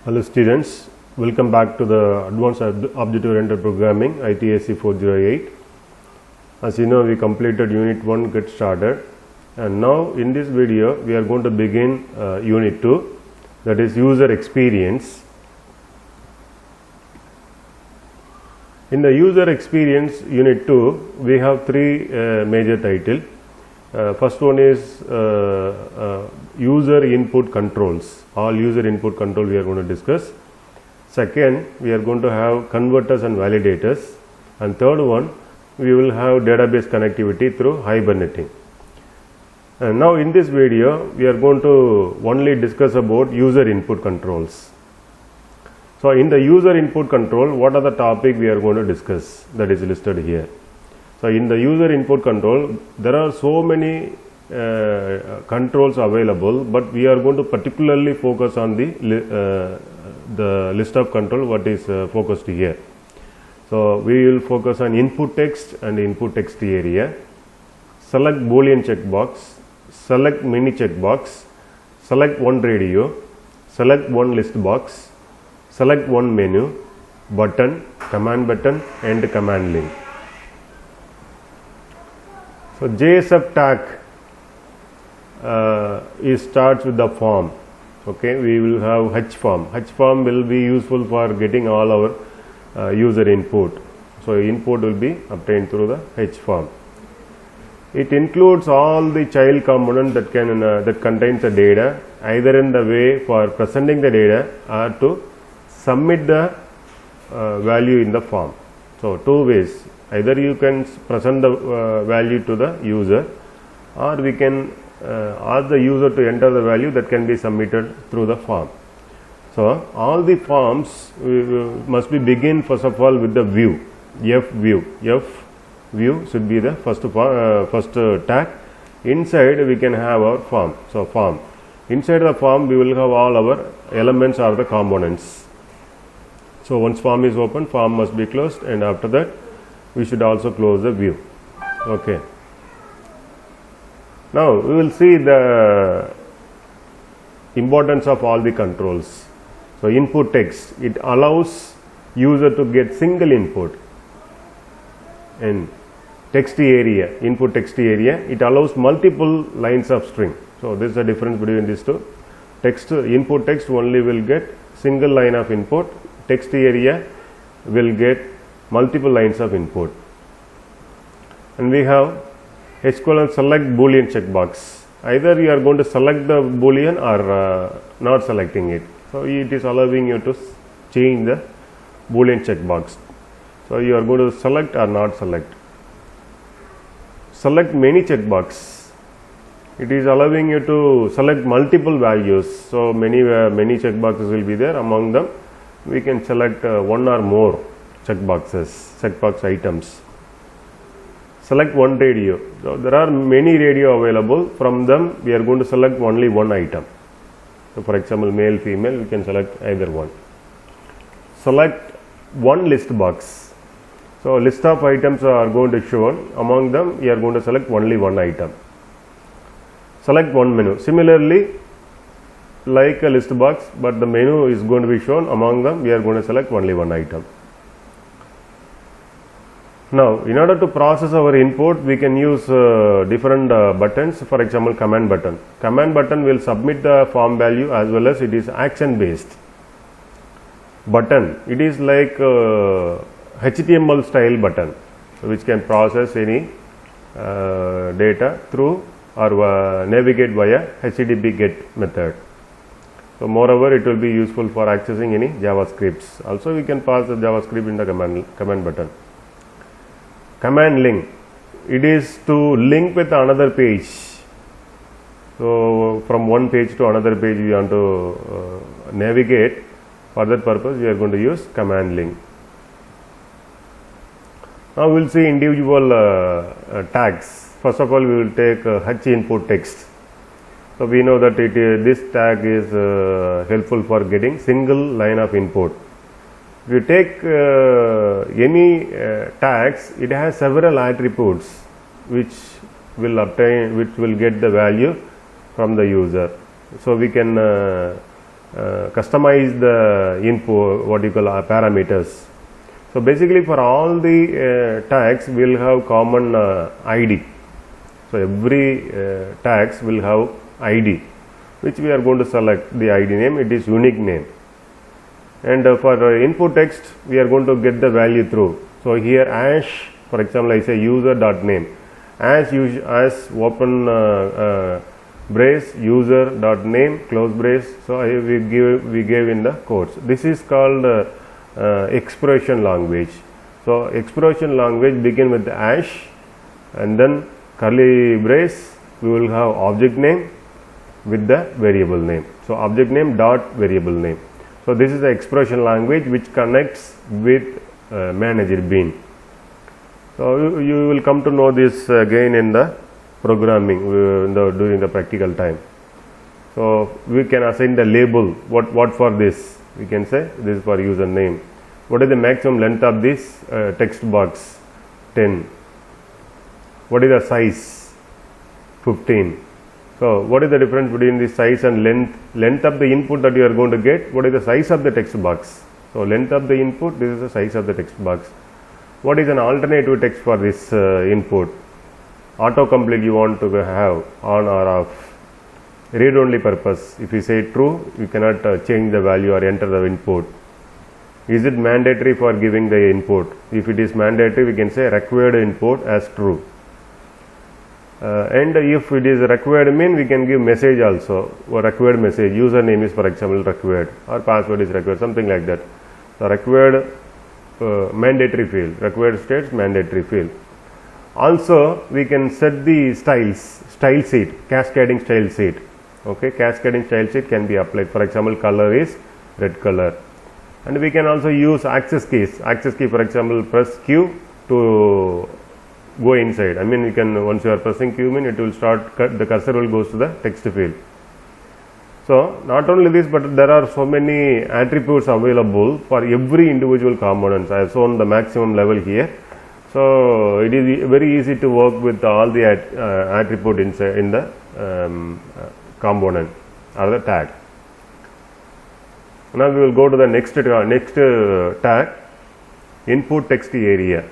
Hello students, welcome back to the Advanced Object-Oriented Programming ITSC 408. As you know, we completed Unit 1 Get Started, and now in this video we are going to begin Unit 2, that is User Experience. In the User Experience Unit 2, we have three major titles. First one is User Input Controls. All user input control we are going to discuss. Second, we are going to have converters and validators. And third one, we will have database connectivity through hibernating. And now in this video, we are going to only discuss about user input controls. So in the user input control, what are the topic we are going to discuss that is listed here. So in the user input control, there are so many controls available, but we are going to particularly focus on the list of control what is focused here. So we will focus on input text and input text area, select boolean checkbox, select mini checkbox, select one radio, select one list box, select one menu, button, command and command link. So JSF tag starts with the form. Okay, we will have H form. H form will be useful for getting all our user input. So input will be obtained through the H form. It includes all the child component that contains the data, either in the way for presenting the data or to submit the value in the form. So two ways. Either you can present the value to the user, or we can ask the user to enter the value that can be submitted through the form. So all the forms must be begin first of all with the view, F view. F view should be the first tag. Inside we can have our form. So form. Inside the form we will have all our elements or the components. So once form is open, form must be closed, and after that we should also close the view. Okay. Now we will see the importance of all the controls. So input text, it allows user to get single input. In text area, input text area, it allows multiple lines of string. So this is the difference between these two. Text, input text only will get single line of input. Text area will get multiple lines of input. And we have HQL select boolean checkbox. Either you are going to select the boolean or not selecting it. So it is allowing you to change the boolean checkbox. So you are going to select or not select. Select many checkbox. It is allowing you to select multiple values. So many checkboxes will be there. Among them, we can select one or more checkbox items. Select one radio. So there are many radio available. From them we are going to select only one item. So for example, male, female, we can select either one. Select one list box. So list of items are going to show. Among them we are going to select only one item. Select one menu. Similarly, like a list box, but the menu is going to be shown. Among them we are going to select only one item. Now, in order to process our input, we can use different buttons. For example, command button. Command button will submit the form value as well as it is action based. Button, it is like HTML style button, which can process any data through or navigate via HTTP GET method. So moreover, it will be useful for accessing any JavaScripts. Also, we can pass the JavaScript in the command button. Command link, it is to link with another page. So from one page to another page we want to navigate. For that purpose we are going to use command link. Now we will see individual tags. First of all, we will take H input text. So we know that this tag is helpful for getting single line of input. If you take any tags, it has several attributes which will get the value from the user. So we can customize the input, what you call parameters. So basically for all the tags we will have common ID. So every tags will have ID, which we are going to select the ID name. It is unique name. And for input text we are going to get the value through. So here as, for example, I say user.name as open brace user.name close brace. So we gave in the quotes. This is called expression language. So expression language begin with the hash and then curly brace. We will have object name with the variable name. So object name dot variable name. So this is the expression language which connects with manager bean. So you will come to know this again in the programming during the practical time. So we can assign the label. What for this? We can say this is for username. What is the maximum length of this text box? 10. What is the size? 15. So what is the difference between the size and length? Length of the input that you are going to get. What is the size of the text box? So length of the input, this is the size of the text box. What is an alternative text for this input? Autocomplete you want to have on or off. Read only purpose. If you say true, you cannot change the value or enter the input. Is it mandatory for giving the input? If it is mandatory, we can say required input as true. And if it is required mean, we can give message also, or required message. Username is for example required, or password is required, something like that. So required mandatory field, required states mandatory field. Also we can set the style sheet, cascading style sheet. Okay, cascading style sheet can be applied. For example, color is red color. And we can also use access keys. Access key, for example, press Q to go inside. I mean, you can, once you are pressing Q, mean it will start, the cursor will go to the text field. So not only this, but there are so many attributes available for every individual components. I have shown the maximum level here. So it is very easy to work with all the attribute inside in the component or the tag. Now we will go to the next tag, input text area.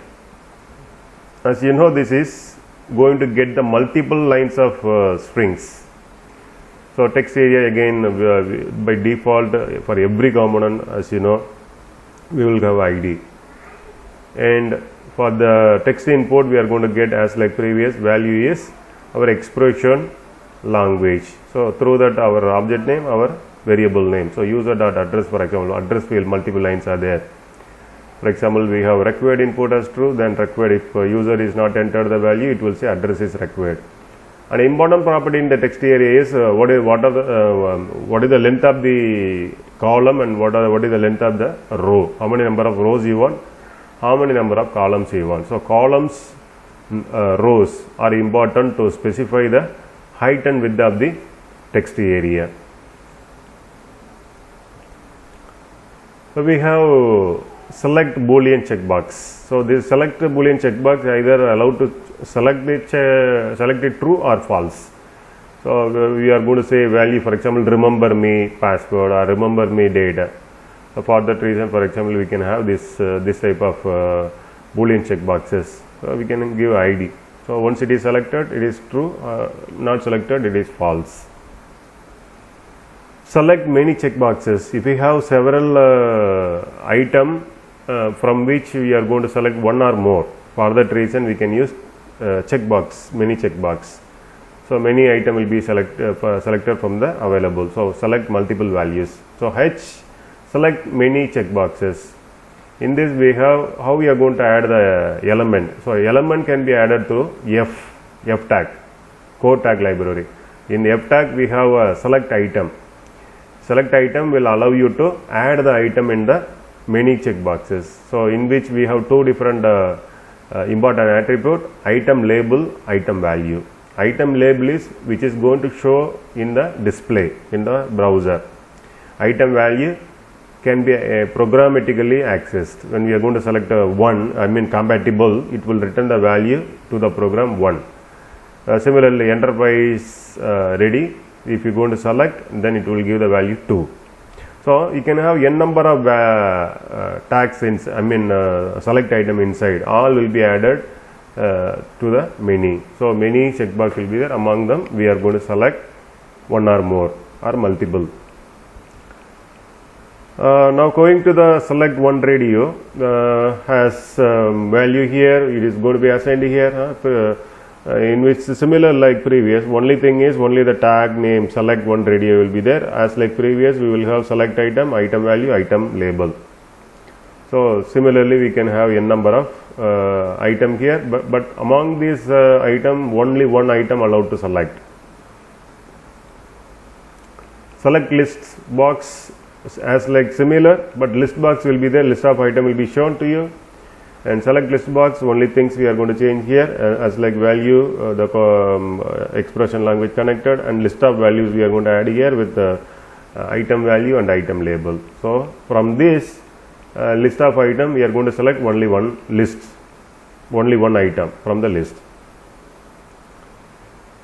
As you know, this is going to get the multiple lines of strings. So text area again by default for every component, as you know, we will have ID. And for the text input, we are going to get, as like previous, value is our expression language. So through that our object name, our variable name. So user.address, for example, address field, multiple lines are there. For example, we have required input as true, then required, if user is not entered the value, it will say address is required. An important property in the text area is what is the length of the column and what is the length of the row. How many number of rows you want, how many number of columns you want. So columns, rows are important to specify the height and width of the text area. So we have select boolean checkbox. So this select boolean checkbox either allowed to select it true or false. So we are going to say value, for example, remember me password or remember me data. So for that reason, for example, we can have this type of boolean checkboxes. So we can give ID. So once it is selected, it is true. Not selected, it is false. Select many checkboxes. If we have several item from which we are going to select one or more, for that reason we can use checkbox, many checkbox. So many item will be selected from the available. So select multiple values. So H, select many checkboxes. In this we have how we are going to add the element. So element can be added to F tag, core tag library. In F tag we have a select item. Select item will allow you to add the item in the many checkboxes. So in which we have two different important attribute: item label, item value. Item label is which is going to show in the display in the browser. Item value can be programmatically accessed. When we are going to select one, I mean compatible, it will return the value to the program 1. Similarly, enterprise ready, if you are going to select, then it will give the value 2. So you can have n number of tags in, select item inside, all will be added to the many. So many checkbox will be there. Among them we are going to select one or more or multiple. Now going to the select one radio, has value here, it is going to be assigned here, in which similar like previous, only thing is only the tag name select one radio will be there. As like previous, we will have select item, item value, item label. So similarly we can have n number of item here, but among these item only one item allowed to select. Select list box as like similar, but list box will be there, list of item will be shown to you, and select list box only things we are going to change here, as like value, the expression language connected, and list of values we are going to add here with the item value and item label. So from this list of item we are going to select only one list, only one item from the list.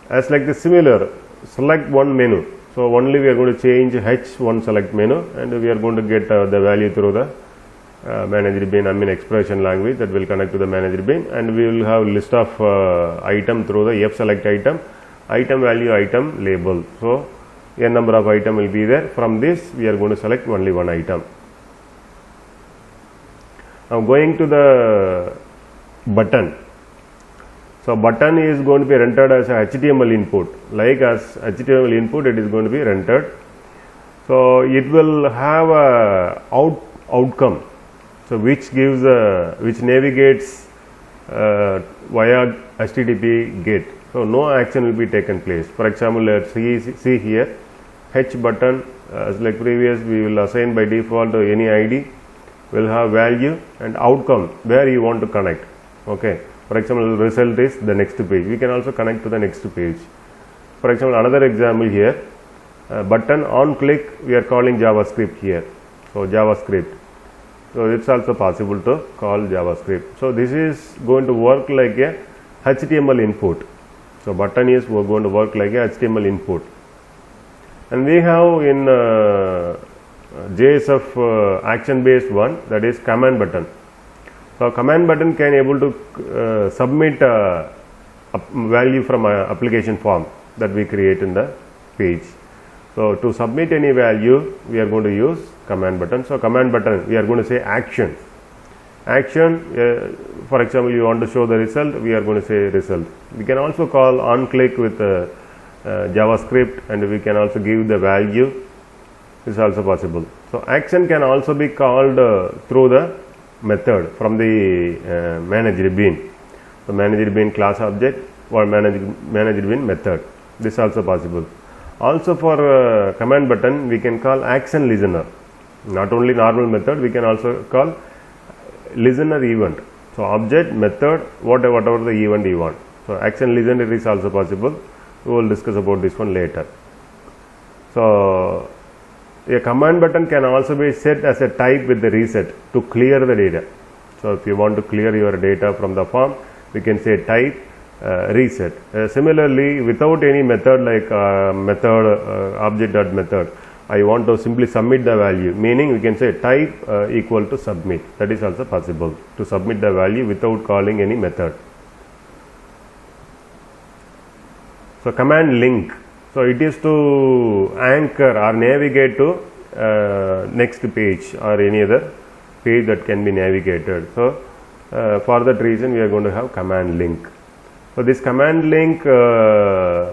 As like the similar, select one menu. So only we are going to change H1 select menu, and we are going to get the value through the manager bin, expression language that will connect to the manager bin, and we will have list of item through the F select item, item value, item label. So n number of item will be there. From this we are going to select only one item. Now going to the button. So button is going to be rendered as a HTML input, like as HTML input it is going to be rendered. So it will have a outcome, so which gives which navigates via HTTP GET. So no action will be taken place. For example, let's see here H button, as like previous we will assign by default any ID, will have value and outcome where you want to connect. Okay. For example, result is the next page. We can also connect to the next page. For example, another example here, button on click we are calling JavaScript here. So JavaScript. So it's also possible to call JavaScript. So this is going to work like a HTML input. So button is going to work like a HTML input. And we have in JSF action based one, that is command button. So command button can able to submit a value from a application form that we create in the page. So to submit any value we are going to use command button. So command button we are going to say action. Action, for example, you want to show the result, we are going to say result. We can also call on click with JavaScript, and we can also give the value. This is also possible. So action can also be called through the method from the manager bin. So manager bin class object or manager bin method. This is also possible. Also for command button we can call action listener. Not only normal method, we can also call listener event. So object, method, whatever the event you want. So action listener is also possible. We will discuss about this one later. So a command button can also be set as a type with the reset to clear the data. So if you want to clear your data from the form, we can say type reset. Similarly, without any method like method object.method, I want to simply submit the value, meaning we can say type equal to submit. That is also possible to submit the value without calling any method. So command link. So it is to anchor or navigate to next page or any other page that can be navigated. So for that reason we are going to have command link. So this command link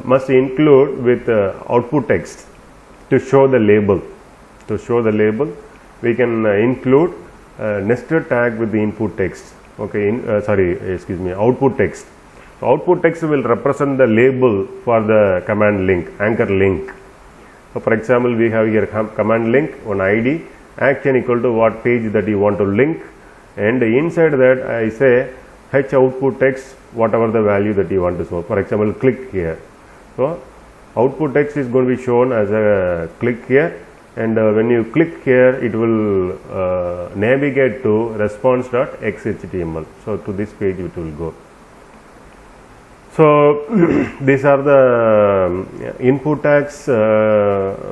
must include with output text to show the label. To show the label, we can include nested tag with the input text. Okay, output text. So output text will represent the label for the command link, anchor link. So for example, we have here command link, one ID, action equal to what page that you want to link, and inside that I say H output text, whatever the value that you want to show. For example, click here. So output text is going to be shown as a click here, and when you click here it will navigate to response.xhtml. So to this page it will go. So these are the input tags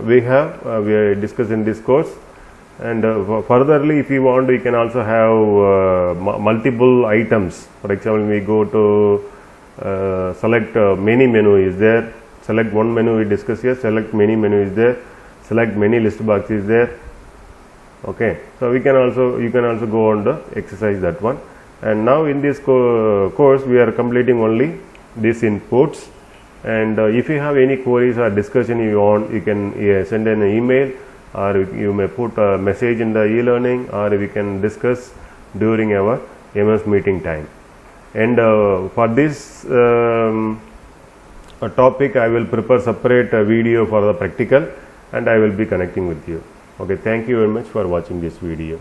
we have discussed in this course. And furtherly, if you want, you can also have multiple items. For example, we go to select many menu is there, select one menu we discuss here, select many menu is there, select many list box is there. Okay, so you can also go on the exercise that one. And now in this course we are completing only these inputs, and if you have any queries or discussion you want, you can send an email, or you may put a message in the e-learning, or we can discuss during our MS meeting time. And for this topic I will prepare separate video for the practical, and I will be connecting with you. Okay, thank you very much for watching this video.